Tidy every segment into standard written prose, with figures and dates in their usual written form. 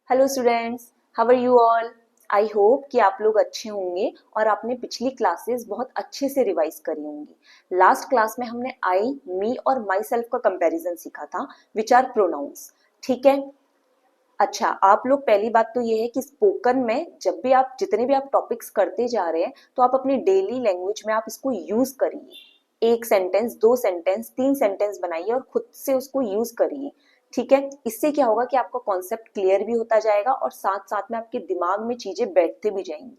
Hello students, how are you all. I hope कि आप लोग अच्छे होंगे और आपने पिछली क्लासेस बहुत अच्छे से रिवाइज करी होंगी। लास्ट क्लास में हमने आई, मी और माई सेल्फ का कंपैरिजन सीखा था, विच आर प्रोनाउंस। ठीक है। अच्छा, आप लोग पहली बात तो ये है कि स्पोकन में जब भी आप जितने भी आप टॉपिक्स करते जा रहे हैं तो आप अपनी डेली लैंग्वेज में आप इसको यूज करिए। एक सेंटेंस, दो सेंटेंस, तीन सेंटेंस बनाइए और खुद से उसको यूज करिए। ठीक है। इससे क्या होगा कि आपका कॉन्सेप्ट क्लियर भी होता जाएगा और साथ साथ में आपके दिमाग में चीजें बैठते भी जाएंगी।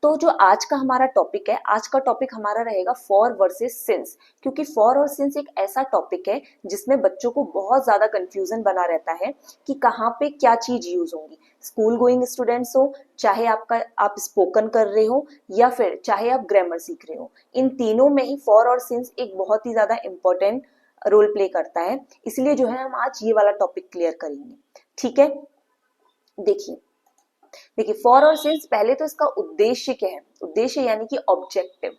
तो जो आज का हमारा टॉपिक है, आज का टॉपिक हमारा रहेगा फॉर वर्सेस सिंस। क्योंकि फॉर और सिंस एक ऐसा टॉपिक है जिसमें बच्चों को बहुत ज्यादा कंफ्यूजन बना रहता है कि कहाँ पे क्या चीज यूज होंगी। स्कूल गोइंग स्टूडेंट्स हो, चाहे आप स्पोकन कर रहे हो या फिर चाहे आप ग्रामर सीख रहे हो, इन तीनों में ही फॉर और सिंस एक बहुत ही ज्यादा इंपॉर्टेंट रोल प्ले करता है। इसलिए जो है हम आज ये वाला टॉपिक क्लियर करेंगे। ठीक है। देखिए देखिए फॉर और सिंस, पहले तो इसका उद्देश्य क्या है। उद्देश्य यानी कि ऑब्जेक्टिव।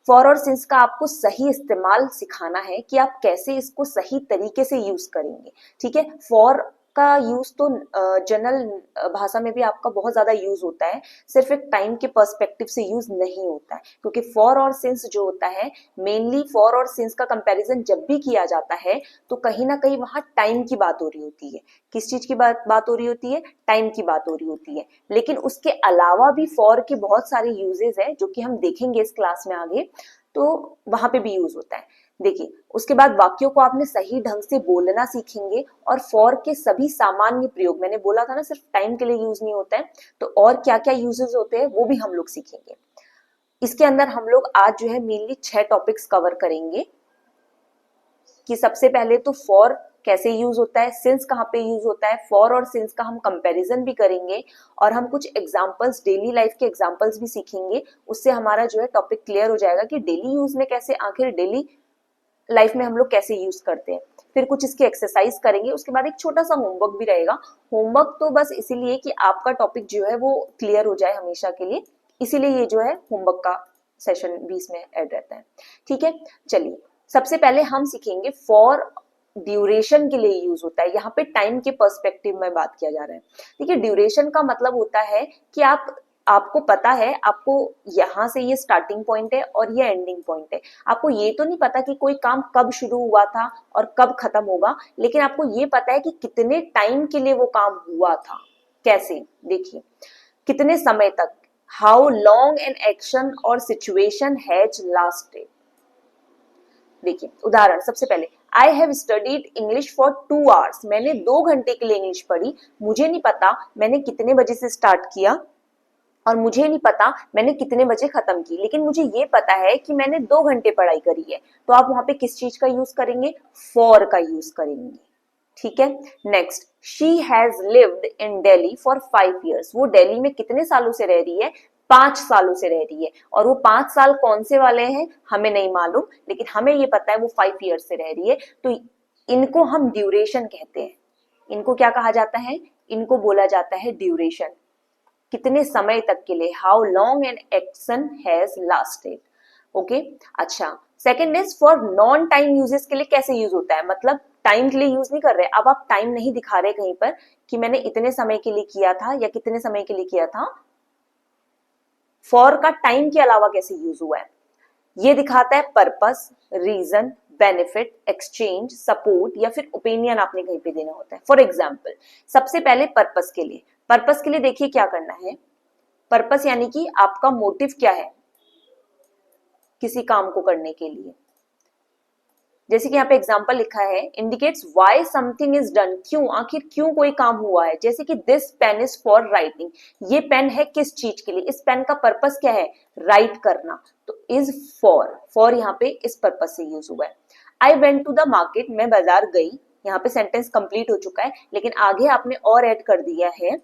फॉर और सिंस का आपको सही इस्तेमाल सिखाना है कि आप कैसे इसको सही तरीके से यूज करेंगे। ठीक है। फॉर का यूज तो जनरल भाषा में भी आपका बहुत ज्यादा यूज होता है, सिर्फ एक टाइम के पर्सपेक्टिव से यूज नहीं होता है। क्योंकि फॉर और सिंस जो होता है, मेनली फॉर और सिंस का कंपैरिजन जब भी किया जाता है तो कहीं ना कहीं वहां टाइम की बात हो रही होती है। किस चीज की बात हो रही होती है? टाइम की बात हो रही होती है। लेकिन उसके अलावा भी फॉर के बहुत सारे यूजेस हैं जो कि हम देखेंगे इस क्लास में आगे, तो वहां पे भी यूज होता है। देखिए, उसके बाद वाक्यों को आपने सही ढंग से बोलना सीखेंगे और फॉर के सभी सामान्य प्रयोग, मैंने बोला था ना सिर्फ टाइम के लिए यूज नहीं होता है, तो और क्या क्या यूजेस होते हैं वो भी हम लोग सीखेंगे। इसके अंदर हम लोग आज जो है मेनली 6 टॉपिक्स कवर करेंगे कि सबसे पहले तो फॉर कैसे यूज होता है, सिंस कहाँ पे यूज होता है, फॉर और सिंस का हम कंपैरिजन भी करेंगे और हम कुछ एग्जांपल्स, डेली लाइफ के एग्जांपल्स भी सीखेंगे। उससे हमारा जो है टॉपिक क्लियर हो जाएगा कि डेली यूज में कैसे, आखिर डेली लाइफ में हम लोग कैसे यूज करते हैं। फिर कुछ इसकी एक्सरसाइज करेंगे, उसके बाद एक छोटा सा होमवर्क भी रहेगा। होमवर्क तो बस इसीलिए कि आपका टॉपिक जो है वो क्लियर हो जाए हमेशा के लिए, इसीलिए ये जो है होमवर्क का सेशन भी इसमें ऐड रहता है। ठीक है। चलिए, सबसे पहले हम सीखेंगे फॉर ड्यूरेशन के लिए यूज होता है। यहाँ पे टाइम के पर्सपेक्टिव में बात किया जा रहा है। देखिए, ड्यूरेशन का मतलब होता है कि आपको पता है, आपको यहाँ से ये स्टार्टिंग पॉइंट है और ये एंडिंग पॉइंट है। आपको ये तो नहीं पता कि कोई काम कब शुरू हुआ था और कब खत्म होगा, लेकिन आपको ये पता है कि कितने टाइम के लिए वो काम हुआ था। कैसे? देखिए, कितने समय तक, हाउ लॉन्ग एन एक्शन और सिचुएशन हैज लास्टेड। देखिए उदाहरण, सबसे पहले I have studied English for 2 hours. मैंने 2 घंटे के लिए इंग्लिश पढ़ी। मुझे नहीं पता मैंने कितने बजे से स्टार्ट किया और मुझे नहीं पता मैंने कितने बजे खत्म की, लेकिन मुझे ये पता है कि मैंने 2 घंटे पढ़ाई करी है। तो आप वहां पे किस चीज का यूज करेंगे? फॉर का यूज करेंगे। ठीक है। Next, she has lived in Delhi for 5 years। वो दिल्ली में कितने सालों से रह रही है? 5 सालों से रह रही है। और वो 5 साल कौन से वाले हैं हमें नहीं मालूम, लेकिन हमें ये पता है वो 5 years से रह रही है। तो इनको हम ड्यूरेशन कहते हैं। इनको क्या कहा जाता है? इनको बोला जाता है ड्यूरेशन। कितने समय तक के लिए, how long an action has lasted. Okay. अच्छा, second is for non time uses के लिए कैसे यूज होता है, मतलब टाइम के लिए यूज नहीं कर रहे, अब आप टाइम नहीं दिखा रहे कहीं पर कि मैंने इतने समय के लिए किया था या कितने समय के लिए किया था। फॉर का टाइम के अलावा कैसे यूज हुआ है, ये दिखाता है purpose, reason, benefit, exchange, support या फिर ओपिनियन आपने कहीं पे देना होता है। फॉर एग्जाम्पल, सबसे पहले पर्पस के लिए, पर्पस के लिए देखिए क्या करना है। पर्पस यानी कि आपका मोटिव क्या है किसी काम को करने के लिए। जैसे कि यहाँ पे एग्जांपल लिखा है, indicates why something is done. क्यों, आखिर क्यों कोई काम हुआ है। जैसे कि this pen is for writing. ये पेन है किस चीज के लिए? इस पेन का पर्पस क्या है? राइट करना। तो इज फॉर यहाँ पे इस पर्पस से यूज हुआ है। I went to the market. मैं बाजार गई। यहाँ पे सेंटेंस कंप्लीट हो चुका है, लेकिन आगे आपने और ऐड कर दिया है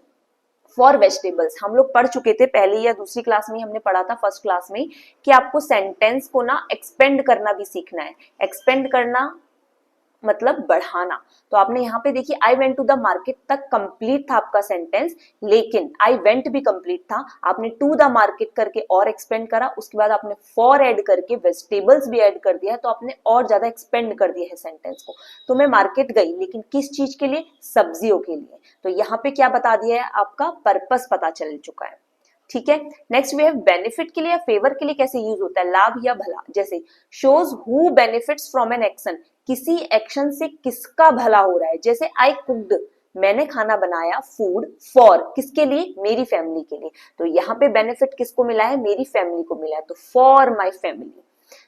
फॉर वेजिटेबल्स। हम लोग पढ़ चुके थे पहली या दूसरी क्लास में, हमने पढ़ा था फर्स्ट क्लास में कि आपको सेंटेंस को ना एक्सपेंड करना भी सीखना है। एक्सपेंड करना मतलब बढ़ाना। तो आपने यहाँ पे देखिए I went to the market तक कंप्लीट था आपका सेंटेंस, लेकिन आई वेंट भी कंप्लीट था, आपने टू द मार्केट करके और एक्सपेंड करा, उसके बाद आपने फॉर ऐड करके वेजिटेबल्स भी ऐड कर दिया है, तो आपने और ज्यादा एक्सपेंड कर दिया है सेंटेंस को। तो मैं मार्केट गई, लेकिन किस चीज के लिए? सब्जियों के लिए। तो यहाँ पे क्या बता दिया है? आपका पर्पस पता चल चुका है। ठीक है, नेक्स्ट वी हैव बेनिफिट के लिए या फेवर के लिए कैसे यूज होता है? लाभ या भला। जैसे shows who benefits from an action, किसी एक्शन से किसका भला हो रहा है। जैसे आई कुक्ड, मैंने खाना बनाया, फूड फॉर, किसके लिए? मेरी फैमिली के लिए। तो यहाँ पे बेनिफिट किसको मिला है? मेरी फैमिली को मिला है, तो for my family.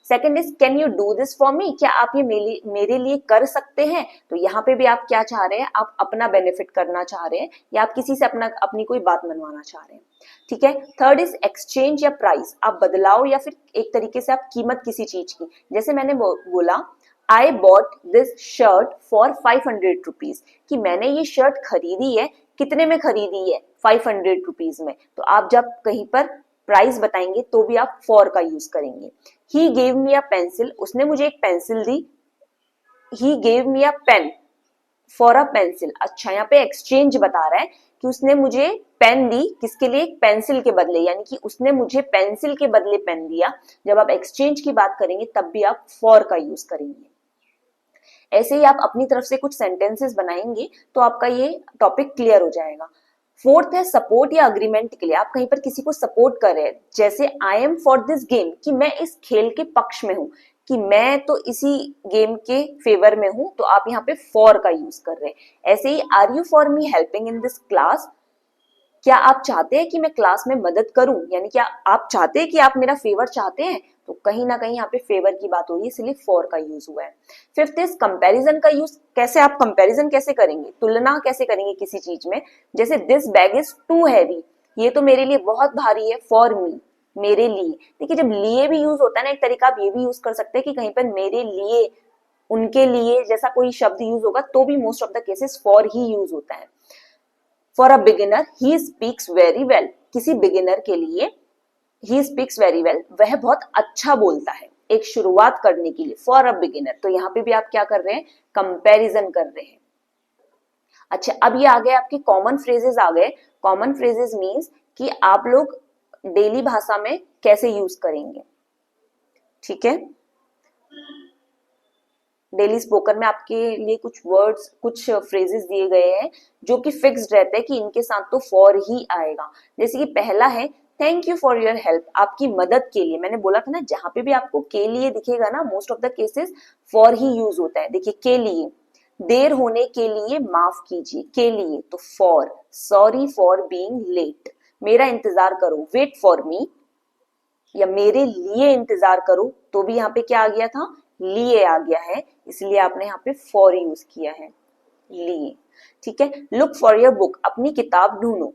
Second is can you do this for me, क्या आप ये मेरे लिए कर सकते हैं? तो यहाँ पे भी आप क्या चाह रहे हैं? आप अपना बेनिफिट करना चाह रहे हैं, या आप किसी से अपनी कोई बात मनवाना चाह रहे हैं। ठीक है, थर्ड इज एक्सचेंज या प्राइस, आप बदलाव या फिर एक तरीके से आप कीमत किसी चीज की। जैसे मैंने बोला I bought this shirt for 500 rupees, कि मैंने ये शर्ट खरीदी है, कितने में खरीदी है? 500 रुपीज में। तो आप जब कहीं पर प्राइस बताएंगे तो भी आप फॉर का यूज करेंगे। ही गेव मी अ पेंसिल, उसने मुझे एक पेंसिल दी। He gave me a pen for a pencil. अच्छा, यहाँ पे एक्सचेंज बता रहा है कि उसने मुझे पेन दी, किसके लिए? पेंसिल के बदले, यानी कि उसने मुझे पेंसिल के बदले पेन दिया। जब आप एक्सचेंज की बात करेंगे तब भी आप फॉर का यूज करेंगे। ऐसे ही आप अपनी तरफ से कुछ सेंटेंसेस बनाएंगे तो आपका ये टॉपिक क्लियर हो जाएगा। फोर्थ है सपोर्ट या अग्रीमेंट के लिए, आप कहीं पर किसी को सपोर्ट कर रहे हैं। जैसे I am for this game, कि मैं इस खेल के पक्ष में हूं, कि मैं तो इसी गेम के फेवर में हूं, तो आप यहाँ पे फॉर का यूज कर रहे हैं। ऐसे ही are you for me helping in this class, क्या आप चाहते हैं कि मैं क्लास में मदद करूं, यानी क्या आप चाहते हैं कि आप मेरा फेवर चाहते हैं? तो कहीं ना कहीं यहाँ पे फेवर की बात हो रही है, इसलिए फॉर का यूज हुआ है। फिफ्थ इज कंपैरिजन का यूज, कैसे आप कंपैरिजन कैसे करेंगे? तुलना कैसे करेंगे किसी चीज में? जैसे this bag is too heavy, ये तो मेरे लिए बहुत भारी है, फॉर मी, मेरे लिए। देखिए जब लिए भी यूज होता है ना, एक तरीका आप ये भी यूज कर सकते हैं कि कहीं पर मेरे लिए, उनके लिए जैसा कोई शब्द यूज होगा तो भी most of the cases for he use होता है। For a beginner he speaks very well, किसी बिगिनर के लिए ही स्पीक्स वेरी वेल, वह बहुत अच्छा बोलता है, एक शुरुआत करने के लिए, फॉर अ बिगिनर। तो यहाँ पे भी आप क्या कर रहे हैं? कंपैरिजन कर रहे हैं। अच्छा, अब ये आ गए आपके कॉमन फ्रेजेस आ गए। कॉमन फ्रेजेस मीन्स कि आप लोग डेली भाषा में कैसे यूज करेंगे। ठीक है, डेली स्पोकन में आपके लिए कुछ वर्ड्स, कुछ फ्रेजेस दिए गए हैं जो कि फिक्स्ड रहते हैं कि इनके साथ तो फॉर ही आएगा। जैसे कि पहला है thank you for your help, आपकी मदद के लिए। मैंने बोला था ना, जहां पे भी आपको के लिए दिखेगा ना, most of the cases for he use होता है। देखिए के लिए, देर होने के लिए माफ कीजिए, के लिए तो for. Sorry for being late, मेरा इंतजार करो, वेट फॉर मी, या मेरे लिए इंतजार करो, तो भी यहाँ पे क्या आ गया था? लिए आ गया है, इसलिए आपने यहाँ पे फॉर यूज किया है, लिए। ठीक है, लुक फॉर योर बुक, अपनी किताब ढूंढो।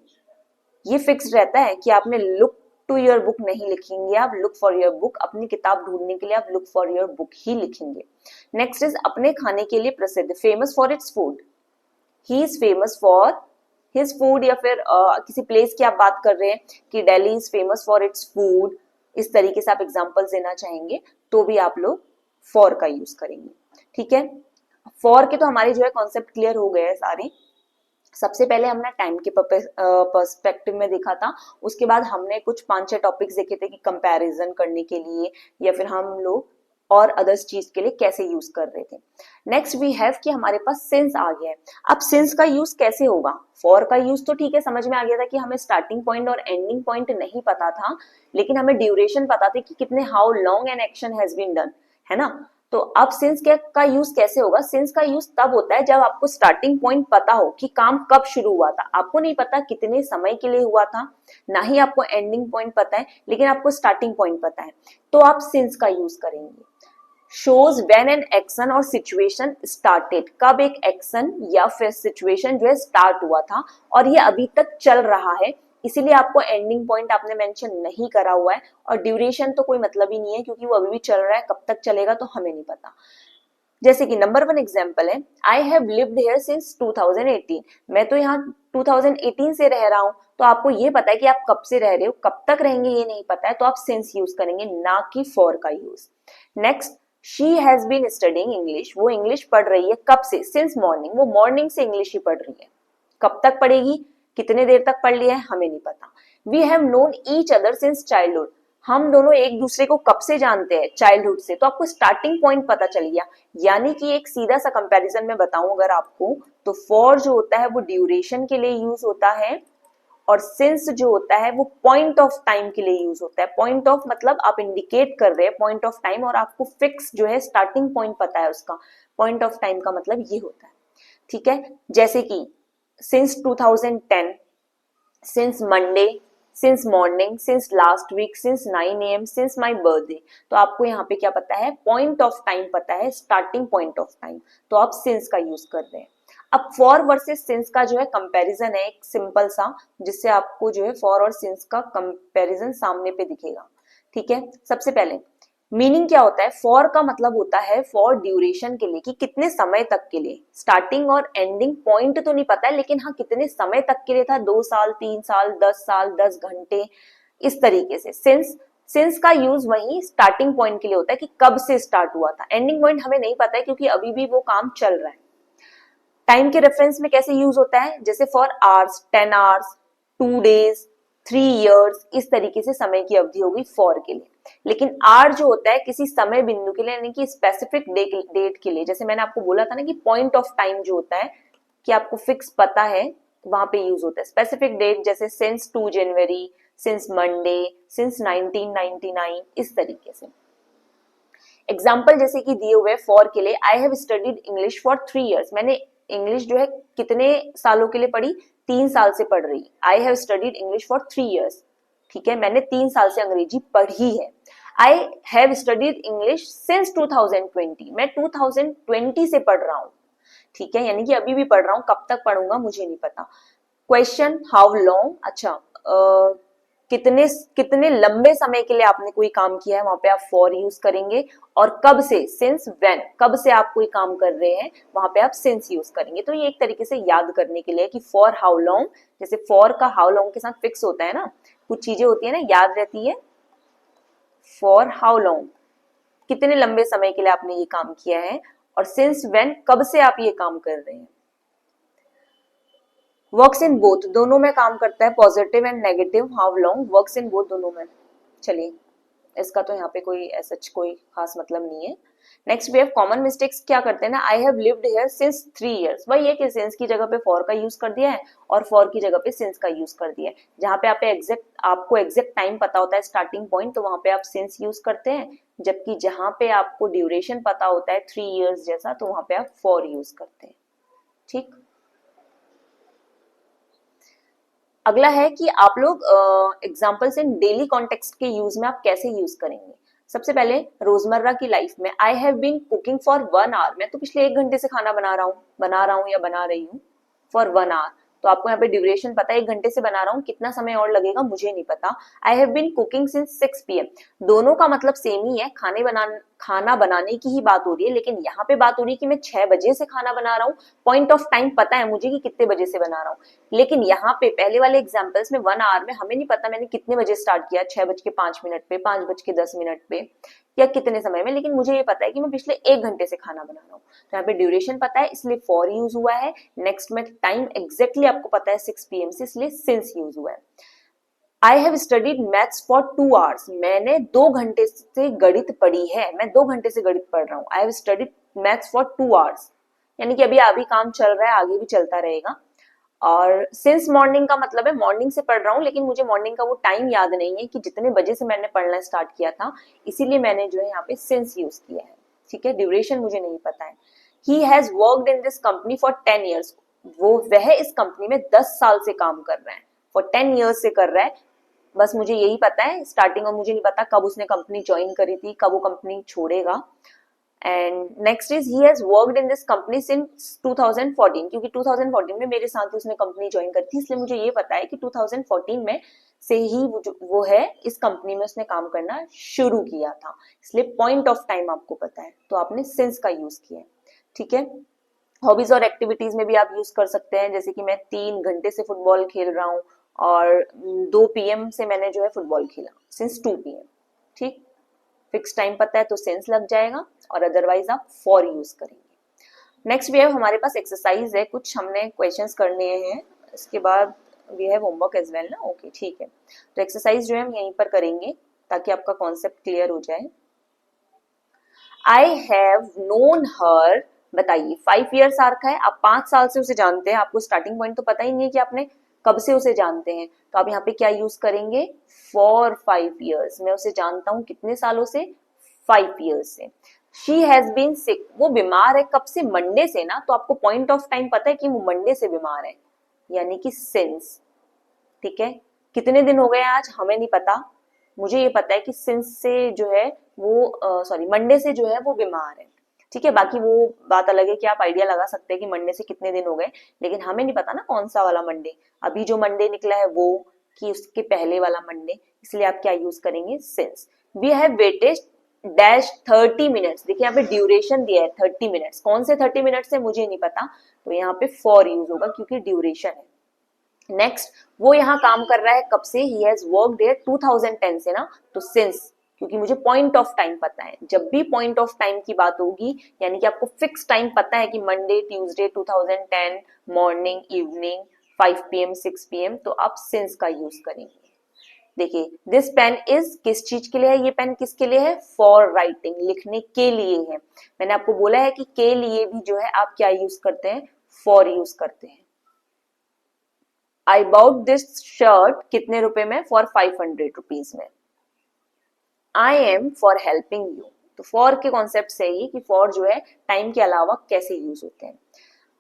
ये फिक्स रहता है कि आपने लुक टू योर बुक नहीं लिखेंगे, आप लुक फॉर योर बुक, अपनी किताब ढूंढने के लिए आप लुक फॉर योर बुक ही लिखेंगे। नेक्स्ट इज अपने खाने के लिए प्रसिद्ध, famous for its food, he is famous for his food, या फिर किसी प्लेस की आप बात कर रहे हैं कि Delhi is famous for its food, इस तरीके से आप एग्जांपल्स देना चाहेंगे तो भी आप लोग फॉर का यूज करेंगे। ठीक है, फॉर के तो हमारे जो है कॉन्सेप्ट क्लियर हो गए हैं सारे। सबसे पहले हमने टाइम के पर्सपेक्टिव में देखा था, उसके बाद हमने कुछ 5-6 टॉपिक्स देखे थे कि कंपैरिजन करने के लिए या फिर हम लोग और अदर्स चीज के लिए कैसे यूज कर रहे थे। नेक्स्ट वी हैव कि हमारे पास सिंस आ गया है। अब सिंस का यूज कैसे होगा? फॉर का यूज तो ठीक है, समझ में आ गया था कि हमें स्टार्टिंग पॉइंट और एंडिंग पॉइंट नहीं पता था, लेकिन हमें ड्यूरेशन पता थी कि कितने, how long an action has been done, है ना। तो अब सिंस का यूज कैसे होगा? सिंस का यूज तब होता है जब आपको स्टार्टिंग पॉइंट पता हो कि काम कब शुरू हुआ था, आपको नहीं पता कितने समय के लिए हुआ था, ना ही आपको एंडिंग पॉइंट पता है, लेकिन आपको स्टार्टिंग पॉइंट पता है, तो आप सिंस का यूज करेंगे। शोज व्हेन एन एक्शन और सिचुएशन स्टार्टेड, कब एक एक्शन या फिर सिचुएशन जो है स्टार्ट हुआ था और ये अभी तक चल रहा है, इसीलिए आपको एंडिंग पॉइंट आपने मेंशन नहीं करा हुआ है। और ड्यूरेशन तो कोई मतलब ही नहीं है क्योंकि वो अभी भी चल रहा है, कब तक चलेगा तो हमें नहीं पता। जैसे कि नंबर 1 एग्जाम्पल है, I have lived here since 2018, मैं तो यहाँ 2018 से रह रहा हूँ। तो आपको ये पता है कि आप कब से रह रहे हो, कब तक रहेंगे ये नहीं पता है, तो आप सिंस यूज करेंगे, ना कि फॉर का use. Next, she has been studying English, वो इंग्लिश पढ़ रही है कब से, सिंस मॉर्निंग, वो मॉर्निंग से इंग्लिश ही पढ़ रही है। कब तक पढ़ेगी, कितने देर तक पढ़ लिया है, हमें नहीं पता। We have known each other since childhood, हम दोनों एक दूसरे को कब से जानते हैं, चाइल्डहुड से। तो आपको स्टार्टिंग पॉइंट पता चल गया। यानी कि एक सीधा सा कंपैरिजन में बताऊं अगर आपको, तो फॉर जो होता है वो ड्यूरेशन के लिए यूज होता है, और सिंस जो होता है वो पॉइंट ऑफ टाइम के लिए यूज होता है। पॉइंट ऑफ मतलब आप इंडिकेट कर रहे हैं पॉइंट ऑफ टाइम, और आपको फिक्स जो है स्टार्टिंग पॉइंट पता है उसका। पॉइंट ऑफ टाइम का मतलब ये होता है, ठीक है। जैसे कि since 2010, since Monday, since morning, since last week, since 9 AM, since my birthday. तो आपको यहाँ पे क्या पता है, पॉइंट ऑफ टाइम पता है, स्टार्टिंग पॉइंट ऑफ टाइम। तो आप सिंस का यूज कर रहे हैं। अब फॉर वर्सेस सिंस का जो है कंपैरिजन है एक सिंपल सा, जिससे आपको जो है फॉर और सिंस का कंपैरिजन सामने पे दिखेगा, ठीक है। सबसे पहले मीनिंग क्या होता है, फॉर का मतलब होता है फॉर ड्यूरेशन के लिए, कि कितने समय तक के लिए। स्टार्टिंग और एंडिंग पॉइंट तो नहीं पता है, लेकिन हाँ कितने समय तक के लिए था, 2 साल, 3 साल, 10 साल, 10 घंटे, इस तरीके से। सिंस का यूज वही स्टार्टिंग पॉइंट के लिए होता है कि कब से स्टार्ट हुआ था। एंडिंग पॉइंट हमें नहीं पता है क्योंकि अभी भी वो काम चल रहा है। टाइम के रेफरेंस में कैसे यूज होता है, जैसे for hours, 10 hours, 2 days, 3 years, इस तरीके से समय की अवधि होगी फॉर के लिए। लेकिन आर जो होता है किसी समय बिंदु के लिए, यानी कि स्पेसिफिक डेट के लिए। जैसे मैंने आपको बोला था ना कि पॉइंट ऑफ टाइम जो होता है कि आपको फिक्स पता है, वहां पे यूज होता है स्पेसिफिक डेट, जैसे सिंस 2 जनवरी, सिंस मंडे, सिंस 1999, इस तरीके से। एग्जाम्पल जैसे कि दिए हुए फॉर के लिए, I have studied English for 3 years, मैंने इंग्लिश जो है कितने सालों के लिए पढ़ी, 3 साल से पढ़ रही। I have studied English for 3 years, ठीक है, मैंने 3 साल से अंग्रेजी पढ़ी है। I have studied English since 2020, मैं 2020 से पढ़ रहा हूँ, ठीक है, यानी कि अभी भी पढ़ रहा हूँ, कब तक पढ़ूंगा मुझे नहीं पता। क्वेश्चन, हाउ लॉन्ग, अच्छा कितने कितने लंबे समय के लिए आपने कोई काम किया है, वहां पे आप फॉर यूज करेंगे। और कब से, सिंस व्हेन, कब से आप कोई काम कर रहे हैं, वहां पे आप सिंस यूज करेंगे। तो ये एक तरीके से याद करने के लिए कि फॉर हाउ लॉन्ग, जैसे फॉर का हाउ लॉन्ग के साथ फिक्स होता है ना, कुछ चीजें होती है ना याद रहती है। फॉर हाउ लॉन्ग, कितने लंबे समय के लिए आपने ये काम किया है, और सिंस व्हेन, कब से आप ये काम कर रहे हैं। वर्क्स इन बोथ, दोनों में काम करता है, positive and negative. How long works in both, दोनों में। चलिए, इसका तो यहाँ पे कोई ऐसा कोई खास मतलब नहीं है। Next way of common mistakes क्या करते हैं ना, I have lived here since 3 years, वही है कि सिंस की जगह पे फॉर का यूज कर दिया है और फॉर की जगह पे सिंस का यूज कर दिया है। जहाँ पे आपको एग्जैक्ट टाइम पता होता है, स्टार्टिंग पॉइंट, तो वहां पे आप सिंस यूज करते हैं। जबकि जहां पे आपको ड्यूरेशन पता होता है 3 इयर्स जैसा, तो वहां पे आप फॉर यूज करते हैं, ठीक। अगला है कि आप लोग एग्जाम्पल्स इन डेली कॉन्टेक्स्ट के यूज में आप कैसे यूज करेंगे। सबसे पहले रोजमर्रा की लाइफ में, I have been cooking for 1 hour, मैं तो पिछले 1 घंटे से खाना बना रहा हूँ या बना रही हूँ, फॉर 1 आवर। तो आपको यहाँ पे ड्यूरेशन पता है, 1 घंटे से बना रहा हूँ, कितना समय और लगेगा मुझे नहीं पता। I have been cooking since 6 PM, दोनों का मतलब सेम ही है, खाना बनाने की ही बात हो रही है, लेकिन यहाँ पे बात हो रही है कि मैं 6 बजे से खाना बना रहा हूँ। पॉइंट ऑफ टाइम पता है मुझे कि कितने बजे से बना रहा हूँ, लेकिन यहाँ पे पहले वाले एग्जाम्पल्स में 1 आवर में हमें नहीं पता मैंने कितने बजे स्टार्ट किया, 6:05 पे, 5:10 पे, या कितने समय में, लेकिन मुझे ये पता है कि मैं पिछले 1 घंटे से खाना बना रहा हूँ। तो यहाँ पे ड्यूरेशन पता है, इसलिए फॉर यूज हुआ है। नेक्स्ट में टाइम एग्जैक्टली आपको पता है 6 PM से, इसलिए सिंस यूज हुआ है। I have studied maths for 2 hours, मैंने 2 घंटे से गणित पढ़ी है, मैं 2 घंटे से गणित पढ़ रहा हूँ। I have studied maths for 2 hours, यानी कि अभी काम चल रहा है, आगे भी चलता रहेगा। और सिंस मॉर्निंग का मतलब है मॉर्निंग से पढ़ रहा हूँ, लेकिन मुझे मॉर्निंग का वो टाइम याद नहीं है कि जितने बजे से मैंने पढ़ना स्टार्ट किया था, इसीलिए मैंने जो है यहाँ पे सिंस यूज किया है, ठीक है। ड्यूरेशन मुझे नहीं पता है। He has worked in this company for 10 years, वह इस कंपनी में 10 साल से काम कर रहा है, फॉर 10 ईयर्स से कर रहा है। बस मुझे यही पता है स्टार्टिंग, और मुझे नहीं पता कब उसने कंपनी ज्वाइन करी थी, कब वो कंपनी छोड़ेगा। And next is he has worked in this company since 2014, क्योंकि 2014 में मेरे साथ उसने कंपनी ज्वाइन करी थी, इसलिए मुझे ये पता है कि 2014 में से ही वो है इस कंपनी में उसने काम करना शुरू किया था, इसलिए पॉइंट ऑफ टाइम आपको पता है, तो आपने सिंस का यूज किया है, ठीक है। हॉबीज और एक्टिविटीज में भी आप यूज कर सकते हैं, जैसे कि मैं 3 घंटे से फुटबॉल खेल रहा हूँ, और 2 PM से मैंने जो है फुटबॉल खेला, सिंस 2 PM, ठीक। फिक्स टाइम पता है तो सिंस लग जाएगा, और अदरवाइज आप फॉर यूज करेंगे। नेक्स्ट वी हैव हमारे पास एक्सरसाइज है, कुछ हमने क्वेश्चंस करने हैं, इसके बाद we have homework as well ना। ओके ठीक है, तो एक्सरसाइज जो है हम यहीं पर करेंगे ताकि आपका कॉन्सेप्ट क्लियर हो जाए। आई हैव नोन हर, बताइए 5 ईयर्स आर्क है, आप 5 साल से उसे जानते हैं, आपको स्टार्टिंग पॉइंट तो पता ही नहीं है कि आपने कब से उसे जानते हैं, तो आप यहाँ पे क्या यूज करेंगे, फॉर 5 ईयर्स, मैं उसे जानता हूं कितने सालों से, 5 ईयर्स से। शी हैज बीन सिक, वो बीमार है कब से, मंडे से ना, तो आपको पॉइंट ऑफ टाइम पता है कि वो मंडे से बीमार है, यानी कि सिंस। ठीक है, कितने दिन हो गए आज हमें नहीं पता, मुझे ये पता है कि सिंस से जो है वो सॉरी मंडे से जो है वो बीमार है। ठीक है, बाकी वो बात अलग है कि आप आइडिया लगा सकते हैं कि मंडे से कितने दिन हो गए, लेकिन हमें नहीं पता ना कौन सा वाला मंडे, अभी जो मंडे निकला है वो कि उसके पहले वाला मंडे, इसलिए आप क्या यूज करेंगे, since. We have waited dash 30 minutes, देखिए यहाँ पे ड्यूरेशन दिया है 30 मिनट्स, कौन से 30 मिनट्स है मुझे नहीं पता, तो यहाँ पे फॉर यूज होगा क्योंकि ड्यूरेशन है। नेक्स्ट, वो यहाँ काम कर रहा है कब से, ही हैज वर्क देयर 2010 से ना, तो सिंस, क्योंकि मुझे पॉइंट ऑफ टाइम पता है, जब भी पॉइंट ऑफ टाइम की बात होगी यानी कि आपको फिक्स टाइम पता है कि Monday Tuesday 2010 morning evening 5 PM 6 PM, तो आप सिंस का यूज करेंगे। देखिए दिस पेन इज किस चीज के लिए है, ये पेन किसके लिए है, फॉर राइटिंग, लिखने के लिए है। मैंने आपको बोला है कि के लिए भी जो है आप क्या यूज करते हैं, फॉर यूज करते हैं। आई बाउट दिस शर्ट कितने रुपए में, फॉर 500 रुपीज में। I am for helping you, तो फॉर के कॉन्सेप्ट से ही कि फॉर जो है टाइम के अलावा कैसे यूज होते हैं।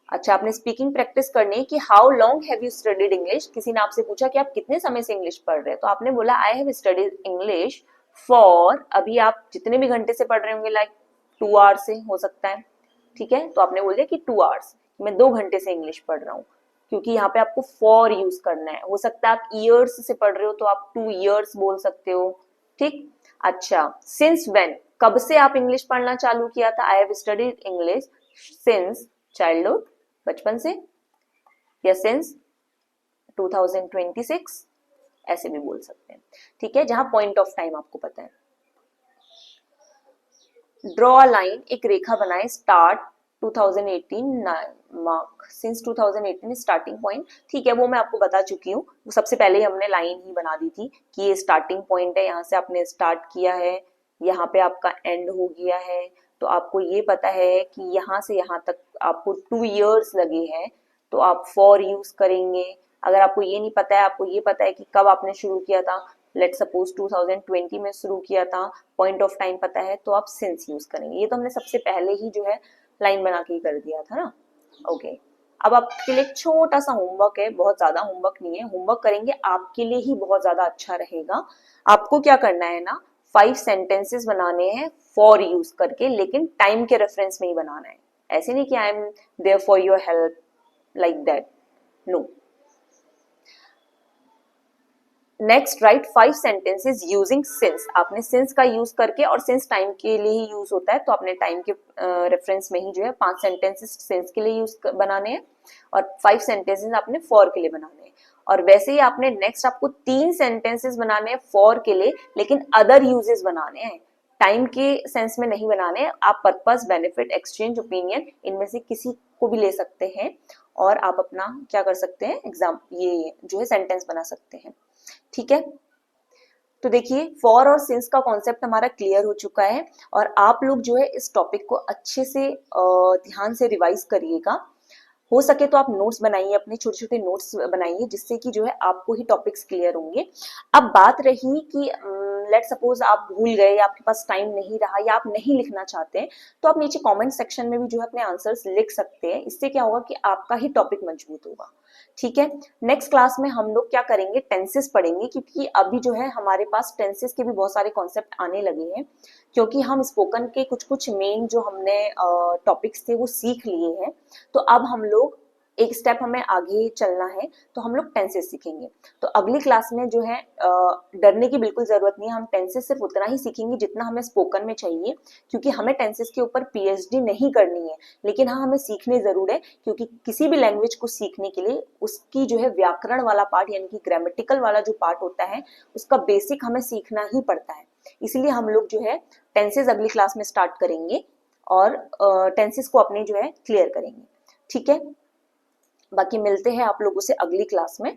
अच्छा, आपने स्पीकिंग प्रैक्टिस करनी है कि how long have you studied English, किसी ने आपसे पूछा कि आप कितने समय से इंग्लिश पढ़ रहे हैं, तो आपने बोला I have studied English for, अभी आप जितने भी घंटे से पढ़ रहे होंगे लाइक 2 आवर्स से हो सकता है, ठीक है, तो आपने बोल दिया कि 2 आवर्स, मैं 2 घंटे से इंग्लिश पढ़ रहा हूँ, क्योंकि यहाँ पे आपको फॉर यूज करना है। हो सकता है आप ईयर्स से पढ़ रहे हो तो आप 2 ईयर्स बोल सकते हो, ठीक। अच्छा, सिंस व्हेन, कब से आप इंग्लिश पढ़ना चालू किया था, I have studied English since childhood, बचपन से, या सिंस 2026, ऐसे भी बोल सकते हैं, ठीक है, जहां पॉइंट ऑफ टाइम आपको पता है। ड्रॉ अ लाइन, एक रेखा बनाए, start 2018 mark, since 2018 starting point, ठीक है, वो मैं आपको बता चुकी हूँ, वो सबसे पहले ही हमने लाइन ही बना दी थी कि ये स्टार्टिंग पॉइंट है, यहाँ से आपने स्टार्ट किया है, यहाँ पे आपका एंड हो गया है, तो आपको ये पता है कि यहाँ से यहाँ तक आपको 2 इयर्स लगे हैं, तो आप फॉर यूज करेंगे। अगर आपको ये नहीं पता है, आपको ये पता है कि कब आपने शुरू किया था, लेट सपोज 2020 में शुरू किया था, पॉइंट ऑफ टाइम पता है, तो आप सिंस यूज करेंगे। ये तो हमने सबसे पहले ही जो है लाइन बना के कर दिया था ना। ओके, अब आपके लिए एक छोटा सा होमवर्क है, बहुत ज्यादा होमवर्क नहीं है, होमवर्क करेंगे आपके लिए ही बहुत ज्यादा अच्छा रहेगा। आपको क्या करना है ना, 5 सेंटेंसेस बनाने हैं फॉर यूज करके, लेकिन टाइम के रेफरेंस में ही बनाना है, ऐसे नहीं कि I am there for your help like that, no. Next write 5 sentences using since, आपने सिंस का यूज करके, और सिंस टाइम के लिए ही यूज होता है, तो आपने टाइम के रेफरेंस में ही जो है 5 सेंटेंसेस सिंस के लिए यूज बनाने हैं, और 5 सेंटेंसेस आपने फॉर के लिए बनाने हैं। और वैसे ही आपने नेक्स्ट आपको 3 सेंटेंसेस बनाने हैं फॉर के लिए, लेकिन अदर यूजेस बनाने हैं, टाइम के सेंस में नहीं बनाने हैं। आप पर्पस, बेनिफिट, एक्सचेंज, ओपिनियन, इनमें से किसी को भी ले सकते हैं, और आप अपना क्या कर सकते हैं, एग्जाम ये जो है सेंटेंस बना सकते हैं, ठीक है। तो देखिए फॉर और सिंस का कॉन्सेप्ट हमारा क्लियर हो चुका है, और आप लोग जो है इस टॉपिक को अच्छे से ध्यान से रिवाइज करिएगा। हो सके तो आप नोट्स बनाइए, अपने छोटे छोटे नोट्स बनाइए, जिससे कि जो है आपको ही टॉपिक्स क्लियर होंगे। अब बात रही कि लेट सपोज आप भूल गए, आपके पास टाइम नहीं रहा, या आप नहीं लिखना चाहते हैं, तो आप नीचे कमेंट सेक्शन में भी जो है अपने आंसर्स लिख सकते हैं। इससे क्या होगा कि आपका ही टॉपिक मजबूत होगा, ठीक है। नेक्स्ट क्लास में हम लोग क्या करेंगे, टेंसेस पढ़ेंगे, क्योंकि अभी जो है हमारे पास टेंसेस के भी बहुत सारे कॉन्सेप्ट आने लगे हैं, क्योंकि हम स्पोकन के कुछ कुछ मेन जो हमने टॉपिक्स थे वो सीख लिए हैं। तो अब हम लोग एक स्टेप हमें आगे चलना है, तो हम लोग टेंसेस सीखेंगे। तो अगली क्लास में जो है डरने की बिल्कुल जरूरत नहीं है, हम टेंसेस सिर्फ उतना ही सीखेंगे जितना हमें स्पोकन में चाहिए, क्योंकि हमें टेंसेस के ऊपर पीएचडी नहीं करनी है, लेकिन हाँ हमें सीखने जरूर है, क्योंकि किसी भी लैंग्वेज को सीखने के लिए उसकी जो है व्याकरण वाला पार्ट यानी कि ग्रामेटिकल वाला जो पार्ट होता है उसका बेसिक हमें सीखना ही पड़ता है। इसलिए हम लोग जो है टेंसेस अगली क्लास में स्टार्ट करेंगे और टेंसेस को अपने जो है क्लियर करेंगे। ठीक है, बाकी मिलते हैं आप लोगों से अगली क्लास में।